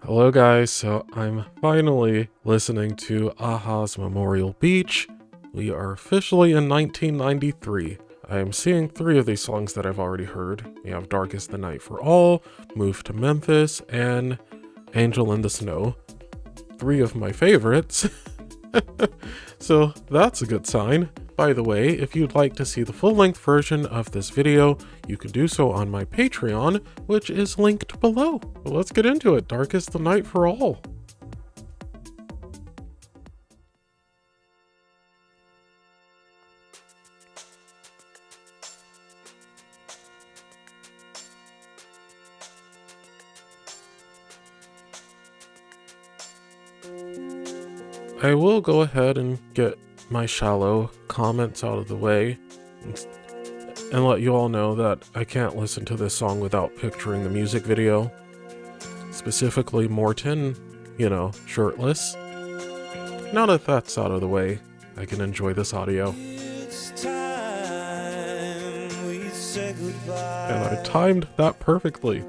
Hello guys, so I'm finally listening to a-ha's Memorial Beach. We are officially in 1993. I am seeing 3 of these songs that I've already heard. We have Dark as the Night for All, Move to Memphis, and Angel in the Snow. 3 of my favorites. So that's a good sign. By the way, if you'd like to see the full-length version of this video, you can do so on my Patreon, which is linked below. Well, let's get into it. Dark as the Night for All. I will go ahead and get my shallow comments out of the way and let you all know that I can't listen to this song without picturing the music video. Specifically Morten, shirtless. Now that that's out of the way, I can enjoy this audio. And I timed that perfectly.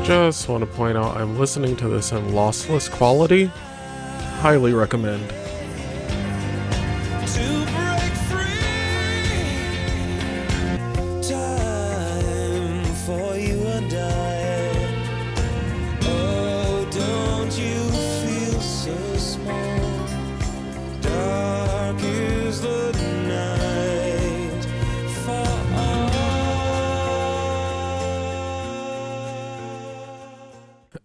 Just want to point out I'm listening to this in lossless quality. Highly recommend. Time for you and I. Oh, don't you feel so small? Dark is the night for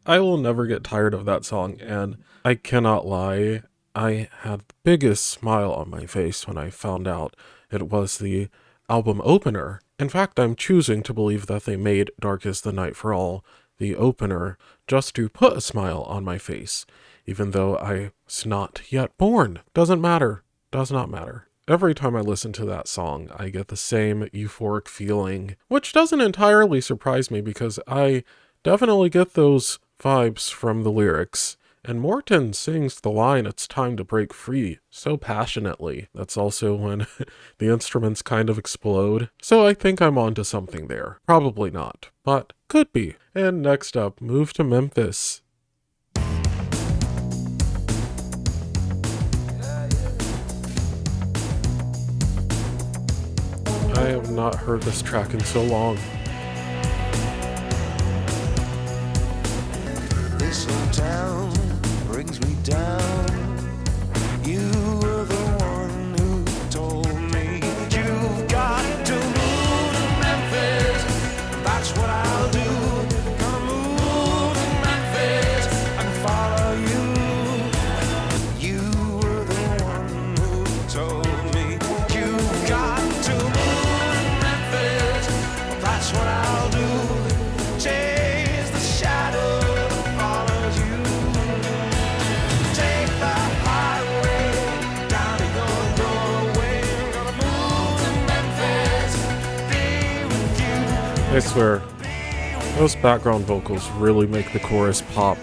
I will never get tired of that song, and I cannot lie, I had the biggest smile on my face when I found out it was the album opener. In fact, I'm choosing to believe that they made Dark as the Night for All the opener just to put a smile on my face, even though I was not yet born. Doesn't matter. Does not matter. Every time I listen to that song, I get the same euphoric feeling, which doesn't entirely surprise me because I definitely get those vibes from the lyrics. And Morten sings the line, "It's time to break free," so passionately. That's also when the instruments kind of explode. So I think I'm onto something there. Probably not, but could be. And next up, Move to Memphis. I have not heard this track in so long. this old town brings me down. You were the one who told me that you've got to move to Memphis. That's what I'll do. Gonna move to Memphis and follow you. You were the one who told me you've got to move to Memphis. That's what I'll do. Chase the shadow. I swear, those background vocals really make the chorus pop.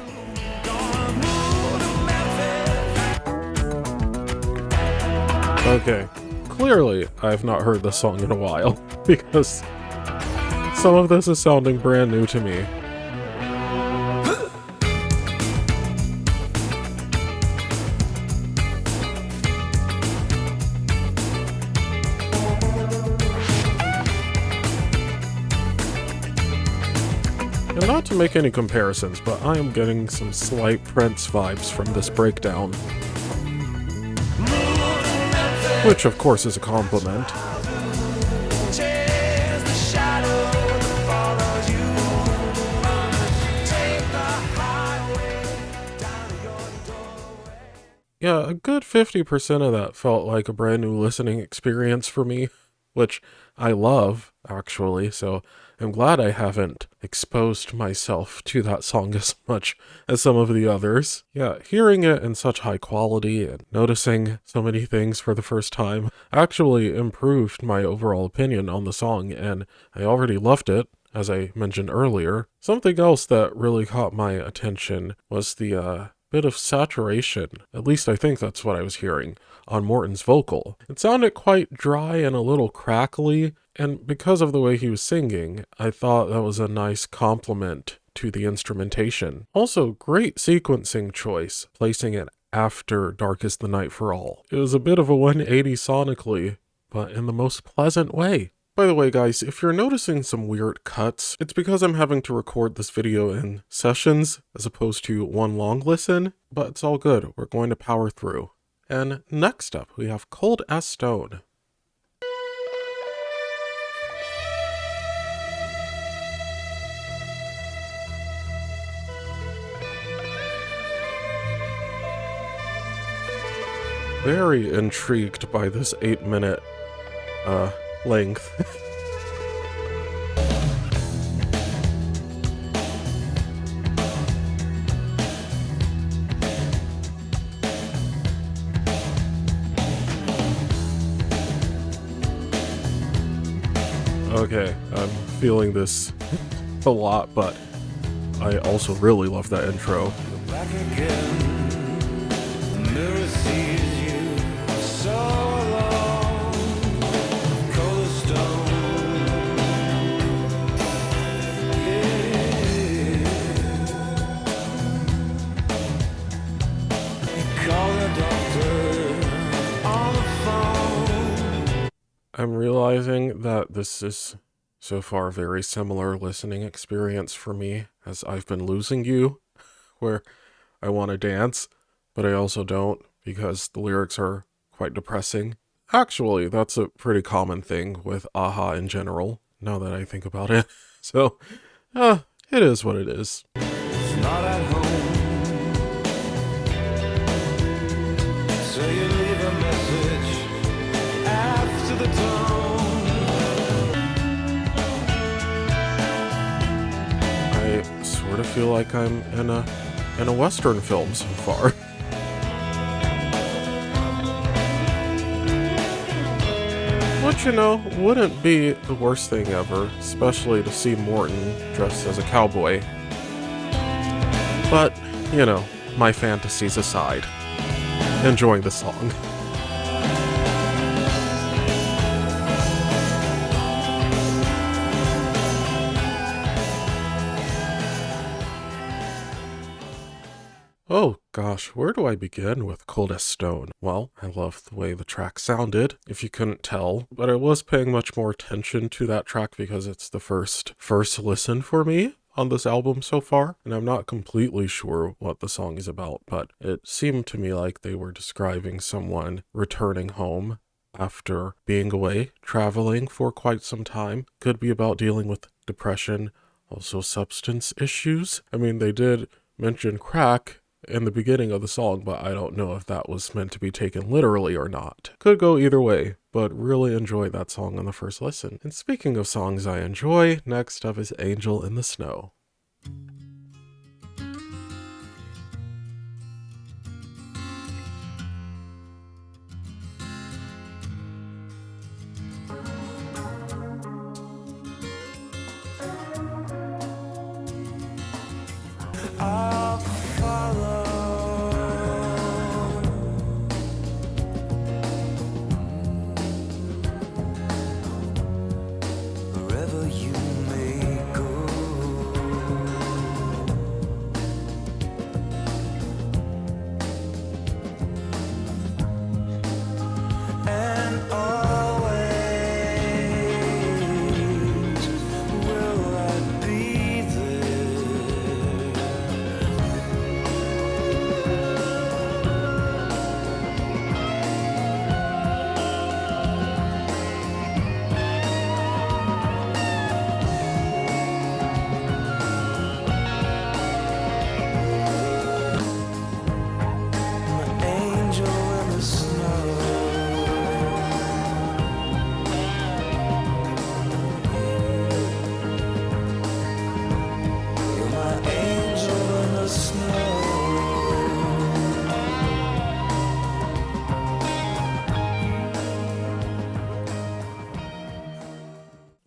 Okay, clearly I've not heard this song in a while, because some of this is sounding brand new to me. And not to make any comparisons, but I am getting some slight Prince vibes from this breakdown. Which of course is a compliment. Yeah, a good 50% of that felt like a brand new listening experience for me, which I love, actually, so I'm glad I haven't exposed myself to that song as much as some of the others. Yeah, hearing it in such high quality and noticing so many things for the first time actually improved my overall opinion on the song, and I already loved it, as I mentioned earlier. Something else that really caught my attention was the bit of saturation, at least I think that's what I was hearing, on Morton's vocal. It sounded quite dry and a little crackly, and because of the way he was singing, I thought that was a nice compliment to the instrumentation. Also, great sequencing choice, placing it after Dark is the Night for All. It was a bit of a 180 sonically, but in the most pleasant way. By the way, guys, if you're noticing some weird cuts, it's because I'm having to record this video in sessions as opposed to one long listen, but it's all good. We're going to power through. And next up, we have Cold as Stone. Very intrigued by this 8-minute length. Okay, I'm feeling this a lot, but I also really love that intro. Back again, the mirror sees you so alone, cold as stone. Yeah. You call the doctor on the phone. I'm realizing that this is so far a very similar listening experience for me, as I've been losing you, where I want to dance, but I also don't, because the lyrics are quite depressing. Actually, that's a pretty common thing with a-ha in general, now that I think about it. So, it is what it is. It's not at home, so you leave a message after the tone. I sort of feel like I'm in a Western film so far. Which, wouldn't be the worst thing ever, especially to see Morton dressed as a cowboy. But, my fantasies aside, enjoying the song. Oh gosh, where do I begin with Cold as Stone? Well, I love the way the track sounded, if you couldn't tell, but I was paying much more attention to that track because it's the first listen for me on this album so far, and I'm not completely sure what the song is about, but it seemed to me like they were describing someone returning home after being away, traveling for quite some time. Could be about dealing with depression, also substance issues. I mean, they did mention crack in the beginning of the song, but I don't know if that was meant to be taken literally or not. Could go either way, but really enjoyed that song on the first listen. And speaking of songs I enjoy, next up is Angel in the Snow. I'll follow wherever you may go.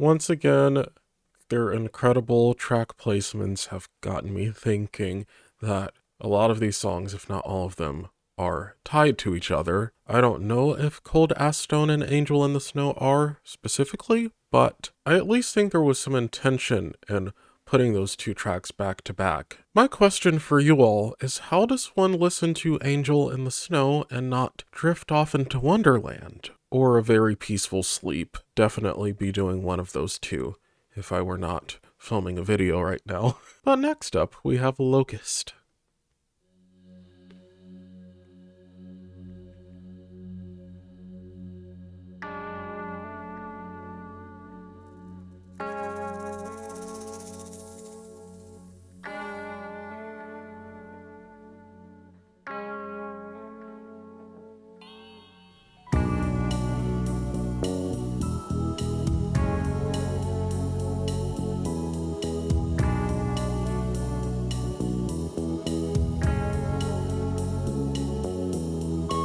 Once again, their incredible track placements have gotten me thinking that a lot of these songs, if not all of them, are tied to each other. I don't know if Cold As Stone and Angel in the Snow are specifically, but I at least think there was some intention in putting those two tracks back to back. My question for you all is, how does one listen to Angel in the Snow and not drift off into Wonderland or a very peaceful sleep? Definitely be doing one of those two if I were not filming a video right now. But next up, we have Locust.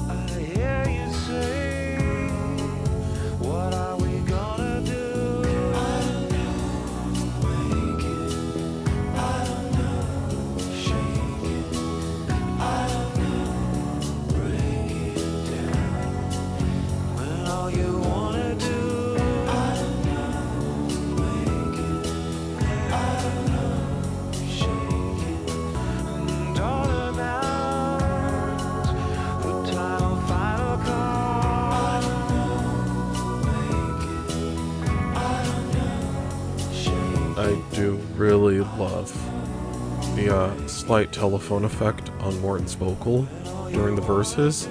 I hear you say, what are we gonna do? I don't know, wake it. I don't know, shake it. I don't know, break it down. When all you wanna do, I don't know, wake it. I don't know, shake it. And all about the final call. I don't know, make it. I don't know, shake I do really love the slight telephone effect on Morton's vocal during the verses.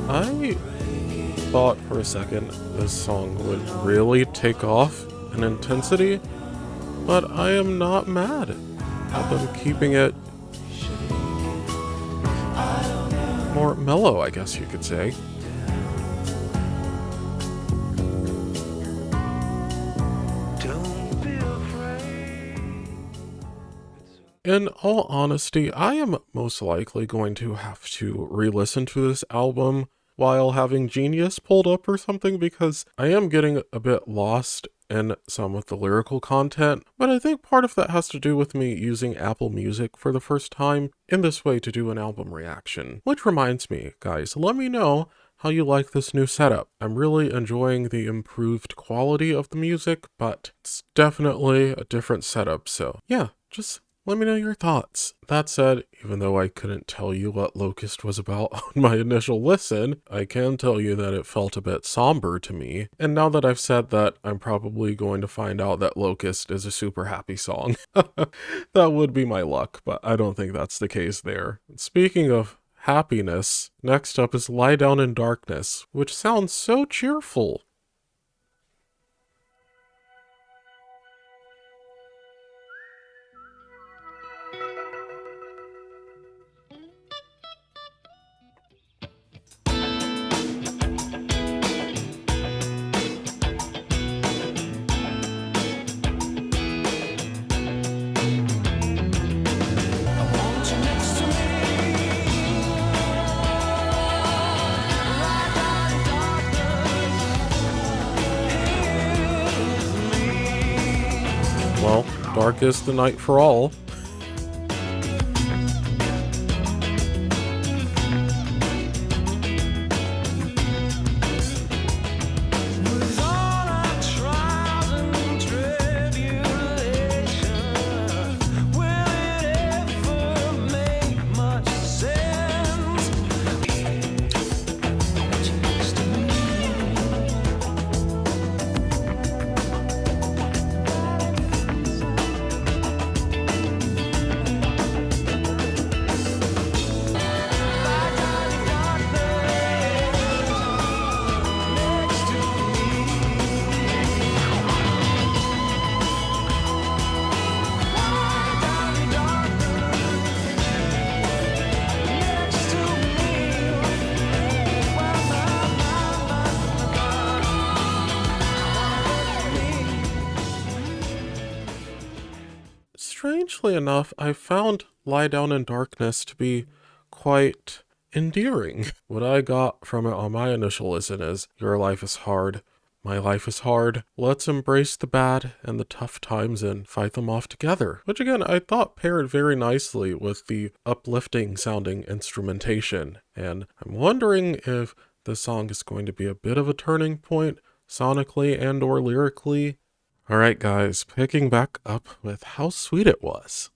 I thought for a second this song would really take off in intensity, but I am not mad at them keeping it more mellow, I guess you could say. Don't be afraid. In all honesty, I am most likely going to have to re-listen to this album while having Genius pulled up or something, because I am getting a bit lost in some of the lyrical content, but I think part of that has to do with me using Apple Music for the first time in this way to do an album reaction. Which reminds me, guys, let me know how you like this new setup. I'm really enjoying the improved quality of the music, but it's definitely a different setup, so yeah, just let me know your thoughts. That said, even though I couldn't tell you what Locust was about on my initial listen, I can tell you that it felt a bit somber to me. And now that I've said that, I'm probably going to find out that Locust is a super happy song. That would be my luck, but I don't think that's the case there. Speaking of happiness, next up is Lie Down in Darkness, which sounds so cheerful. Want you next to me. Lie down in darkness. Here with me. Well, dark is the night for all. With all our trials and tribulations, will it ever make much sense? I want you next to me. strangely enough, I found Lie Down in Darkness to be quite endearing. What I got from it on my initial listen is, your life is hard, my life is hard, let's embrace the bad and the tough times and fight them off together. Which again, I thought paired very nicely with the uplifting sounding instrumentation. And I'm wondering if this song is going to be a bit of a turning point sonically and or lyrically. Alright guys, picking back up with How Sweet It Was.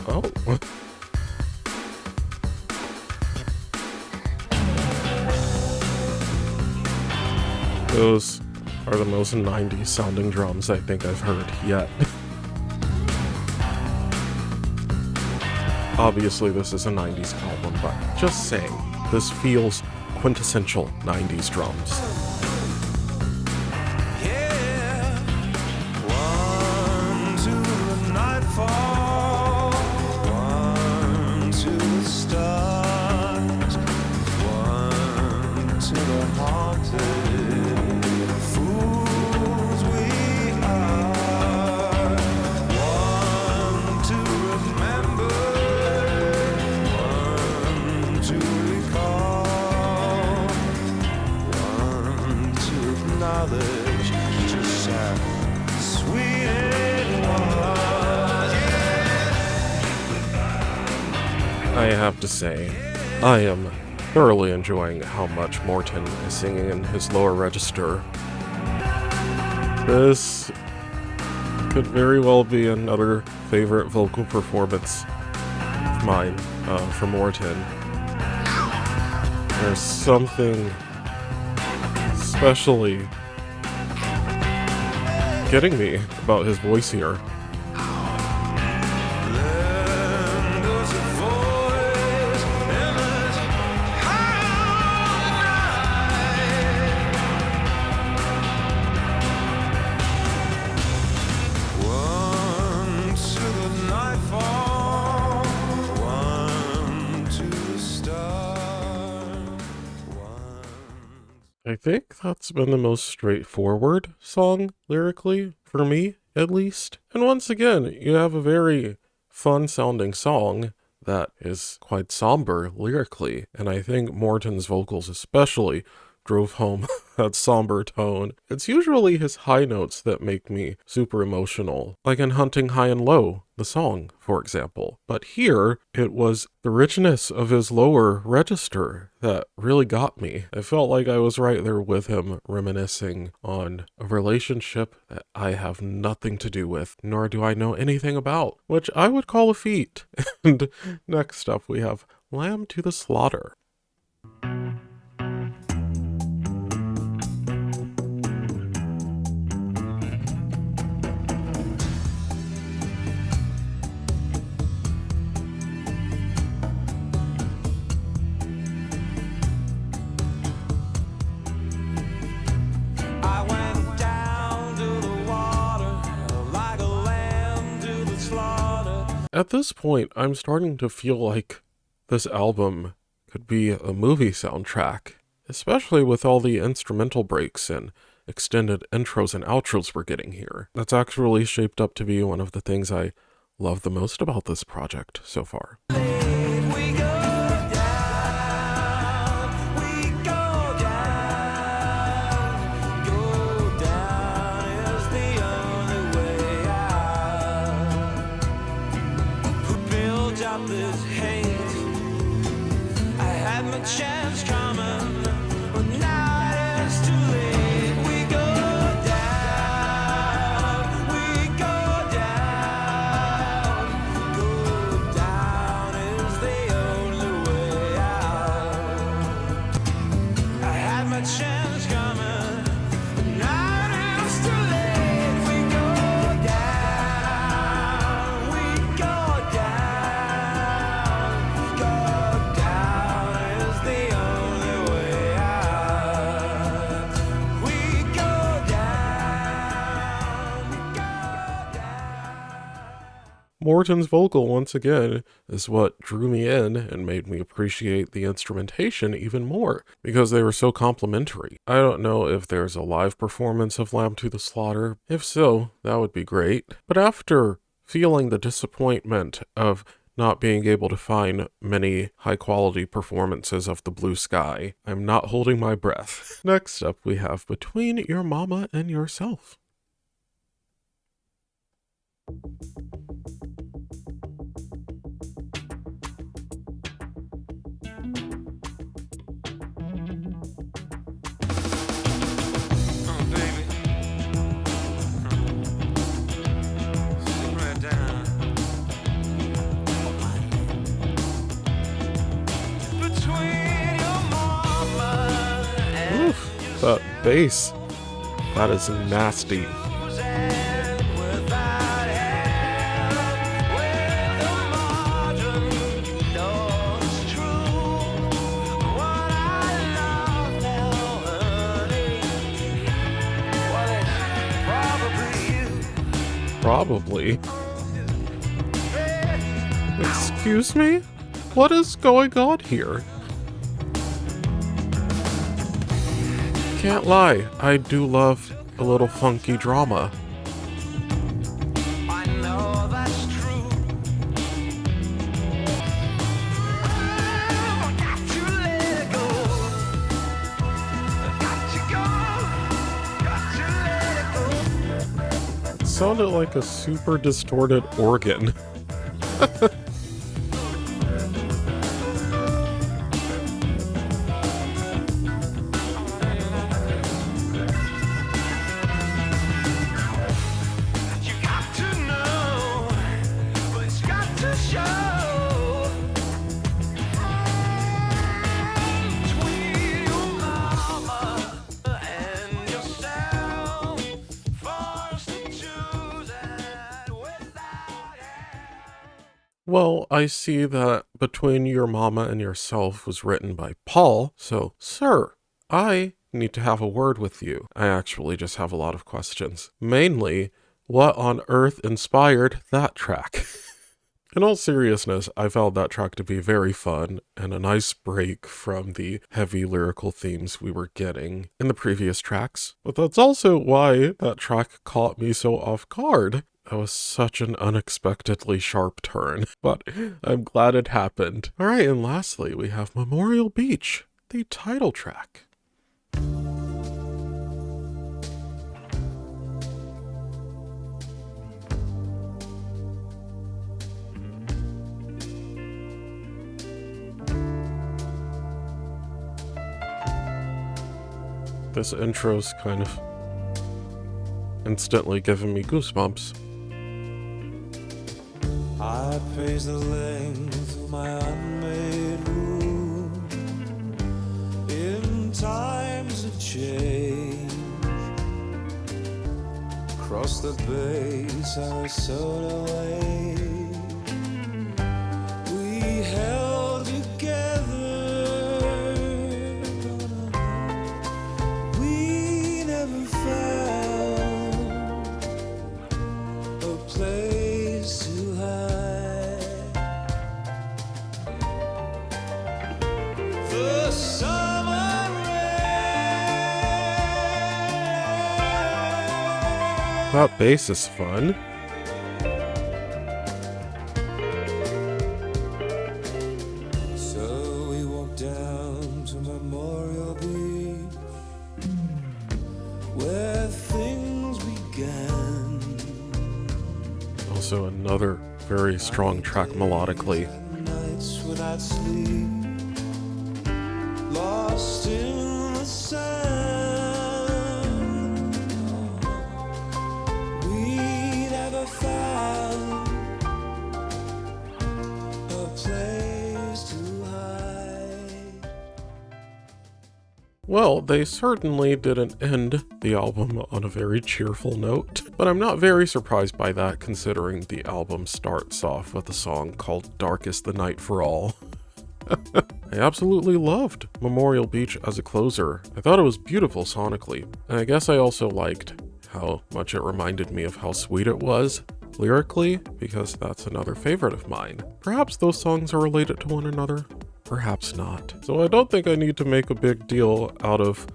Oh. Those are the most 90s sounding drums I think I've heard yet. Obviously this is a 90s album, but just saying, this feels quintessential 90s drums. I have to say, I am thoroughly enjoying how much Morten is singing in his lower register. This could very well be another favorite vocal performance of mine from Morten. There's something especially getting me about his voice here. I think that's been the most straightforward song, lyrically, for me, at least. And once again, you have a very fun-sounding song that is quite somber, lyrically, and I think Morten's vocals especially drove home that somber tone. It's usually his high notes that make me super emotional, like in Hunting High and Low, the song, for example. But here, it was the richness of his lower register that really got me. I felt like I was right there with him, reminiscing on a relationship that I have nothing to do with, nor do I know anything about, which I would call a feat. And next up, we have Lamb to the Slaughter. At this point, I'm starting to feel like this album could be a movie soundtrack, especially with all the instrumental breaks and extended intros and outros we're getting here. That's actually shaped up to be one of the things I love the most about this project so far. Chance coming, but now it's too late. We go down, we go down. Go down is the only way out. I had my chance coming, but now it's too late. We go down, we go down, go down. The only Morton's vocal, once again, is what drew me in and made me appreciate the instrumentation even more, because they were so complimentary. I don't know if there's a live performance of Lamb to the Slaughter. If so, that would be great. But after feeling the disappointment of not being able to find many high-quality performances of The Blue Sky, I'm not holding my breath. Next up, we have Between Your Mama and Yourself. Oh, baby. Sit right down. Between your mama and Oof, that bass. That is nasty. yours and without help, with a margin, no, it's true. What I love now, honey, well, it's probably you. Probably. Excuse me? What is going on here? Can't lie, I do love a little funky drama. I know that's true. I got to let it go. Got to go. Got to let it go. It sounded like a super distorted organ. You got to know, but it's got to show. Between your mama and yourself, forced to choose and without help. Well, I see that Between Your Mama and Yourself was written by Paul, so, sir, I need to have a word with you. I actually just have a lot of questions. Mainly, what on earth inspired that track? In all seriousness, I found that track to be very fun and a nice break from the heavy lyrical themes we were getting in the previous tracks. But that's also why that track caught me so off guard. That was such an unexpectedly sharp turn, but I'm glad it happened. Alright, and lastly, we have Memorial Beach, the title track. This intro's kind of instantly giving me goosebumps. I praise the length of my unmade room in times of change. Across the bay, Sarasota way, we held together. We never found a place to hide. The summer rain. That bass is fun. So we walked down to Memorial Beach, where things began. Also another very strong track melodically. Nights without sleep, lost in the sand. We never found a place to hide. Well, they certainly didn't end the album on a very cheerful note, but I'm not very surprised by that considering the album starts off with a song called Dark is the Night for All. I absolutely loved Memorial Beach as a closer. I thought it was beautiful sonically, and I guess I also liked how much it reminded me of how sweet it was lyrically, because that's another favorite of mine. Perhaps those songs are related to one another, perhaps not. So I don't think I need to make a big deal out of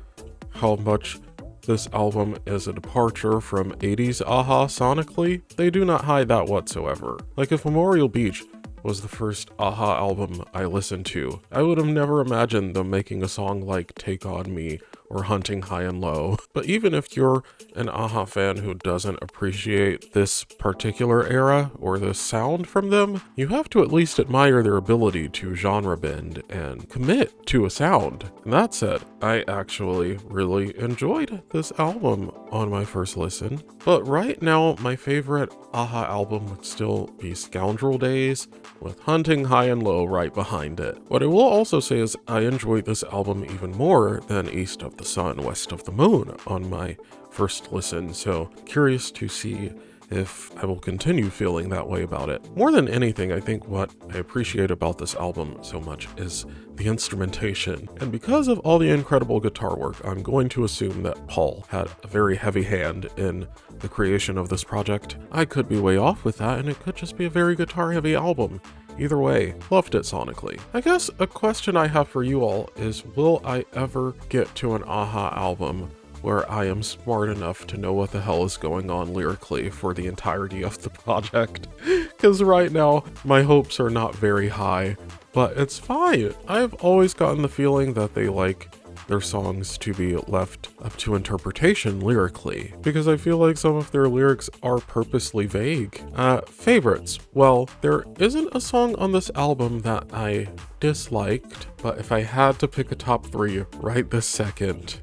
how much this album is a departure from 80s a-ha sonically. They do not hide that whatsoever. Like if Memorial Beach was the first a-ha album I listened to, I would have never imagined them making a song like Take On Me or Hunting High and Low. But even if you're an a-ha fan who doesn't appreciate this particular era or the sound from them, you have to at least admire their ability to genre bend and commit to a sound. And that said, I actually really enjoyed this album on my first listen. But right now, my favorite a-ha album would still be Scoundrel Days, with Hunting High and Low right behind it. What I will also say is I enjoyed this album even more than East of the Sun, West of the Moon on my first listen, so curious to see if I will continue feeling that way about it. More than anything, I think what I appreciate about this album so much is the instrumentation. And because of all the incredible guitar work, I'm going to assume that Paul had a very heavy hand in the creation of this project. I could be way off with that, and it could just be a very guitar-heavy album. Either way, loved it sonically. I guess a question I have for you all is, will I ever get to an a-ha album where I am smart enough to know what the hell is going on lyrically for the entirety of the project? Because right now, my hopes are not very high, but it's fine. I've always gotten the feeling that they like their songs to be left up to interpretation lyrically, because I feel like some of their lyrics are purposely vague. Favorites. Well, there isn't a song on this album that I disliked, but if I had to pick a top 3 right this second,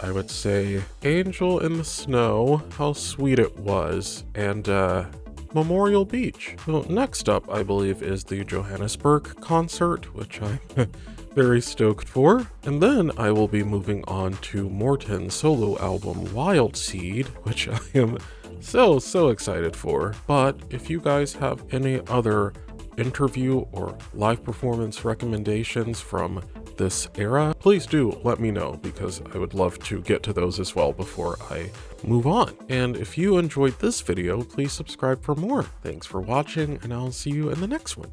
I would say Angel in the Snow, How Sweet It Was, and Memorial Beach. So next up, I believe, is the Johannesburg concert, which I'm very stoked for. And then I will be moving on to Morten's solo album Wild Seed, which I am so excited for. But if you guys have any other interview or live performance recommendations from this era, please do let me know, because I would love to get to those as well before I move on. And if you enjoyed this video, please subscribe for more. Thanks for watching, and I'll see you in the next one.